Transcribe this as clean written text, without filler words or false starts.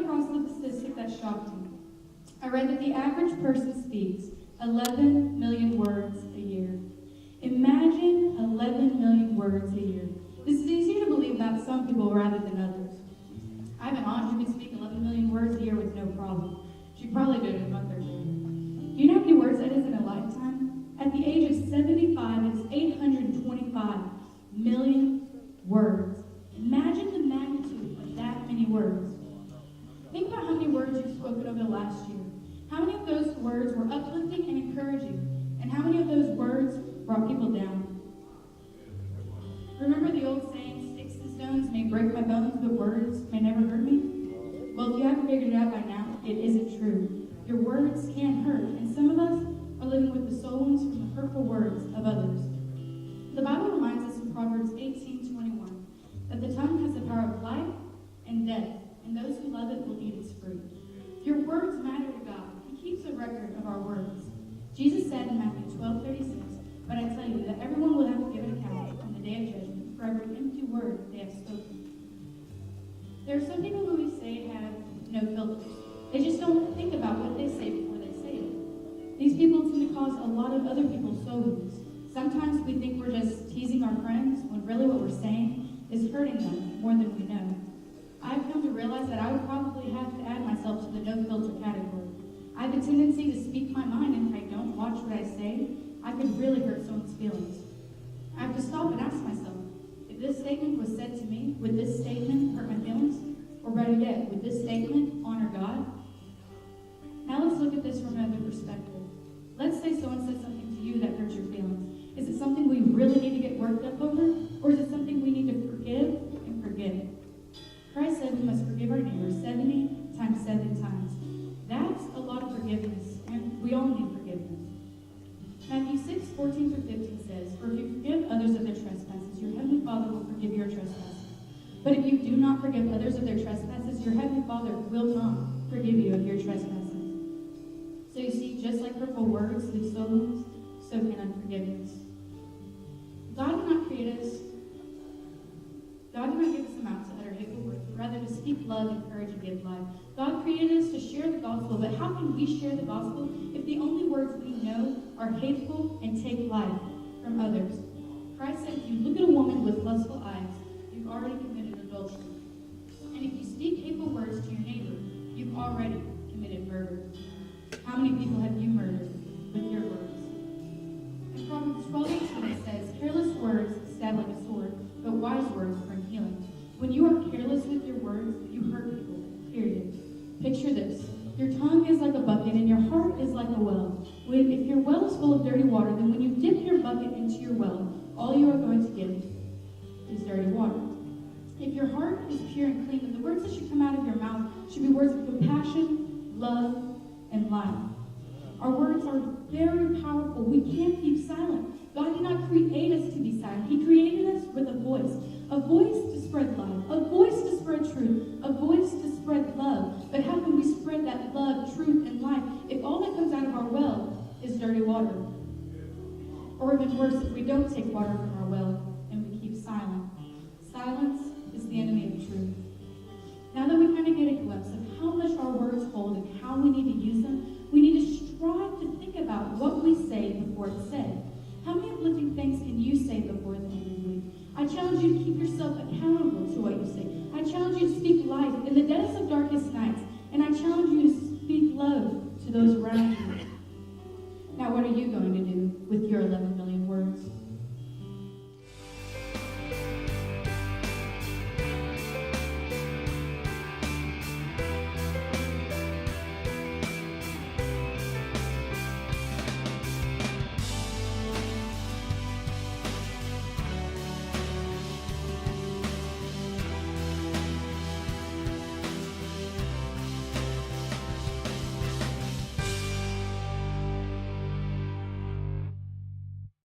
across a statistic that shocked me. I read that the average person speaks 11 million words a year. Imagine 11 million words a year. This is easier to believe about some people rather than others. I have an aunt who can speak 11 million words a year with no problem. She probably did it in a month or two. Do you know how many words that is in a lifetime? At the age of 75, it's 825 million words. Imagine the magnitude of that many words. Think about how many words you've spoken over the last year. How many of those words were uplifting and encouraging? And how many of those words brought people down? Remember the old saying, sticks and stones may break my bones, but words may never hurt me? Well, if you haven't figured it out by now, it isn't true. Your words can hurt, and some of us are living with the soul wounds from the hurtful words of others. The Bible reminds us in Proverbs 18:21 that the tongue has the power of life and death, and those who love it will eat its fruit. Your words matter to God. He keeps a record of our words. Jesus said in Matthew 12:36, "But I tell you that everyone will have to give an account on the day of judgment for every empty word they have spoken." There are some people who we say have no filters. They just don't think about what they say before they say it. These people tend to cause a lot of other people's soul wounds. Sometimes we think we're just teasing our friends when really what we're saying is hurting them more than we know. I've come to realize that I would probably have to add myself to the no-filter category. I have a tendency to speak my mind, and if I don't watch what I say, I could really hurt someone's feelings. I have to stop and ask myself, if this statement was said to me, would this statement hurt my feelings? Or better yet, would this statement honor God? Now let's look at this from another perspective. Let's say someone said something to you that hurt your feelings. Is it something we really need to get worked up over? Or is it something we need to forgive and forget? Christ said we must forgive our neighbors 70 times 7 times. That's a lot of forgiveness, and we all need forgiveness. Matthew 6:14-15 says, "For if you forgive others of their trespasses, your heavenly Father will forgive your trespasses. But if you do not forgive others of their trespasses, your heavenly Father will not forgive you of your trespasses." So you see, just like hurtful words leave soul wounds, so can unforgiveness. God did not give us a mouth to utter hateful words, but rather to speak love, encourage, and give life. God created us to share the gospel, but how can we share the gospel if the only words we know are hateful and take life from others? Christ said, if you look at a woman with lustful eyes, you've already committed adultery. And if you speak hateful words to your neighbor, you've already committed murder. How many people have you murdered with your words? In Proverbs 12:18 it says, "Careless words stab like a sword, but wise words bring healing." When you are careless with your words, you hurt people, period. Picture this. Your tongue is like a bucket and your heart is like a well. If your well is full of dirty water, then when you dip your bucket into your well, all you are going to get is dirty water. If your heart is pure and clean, then the words that should come out of your mouth should be words of compassion, love, and life. Our words are very powerful. We can't keep silent. God did not create us to be silent. He created us with a voice to spread life, a voice to spread truth, a voice to spread love. But how can we spread that love, truth, and life if all that comes out of our well is dirty water? Or even worse, if we don't take water from our well and we keep silent. Silence is the enemy of truth. Now that we kind of get a glimpse of how much our words hold and how we need to use them, we need to strive to think about what we say before it's said. How many uplifting things can you say before the end of the week? I challenge you to keep yourself accountable to what you say. I challenge you to speak life in the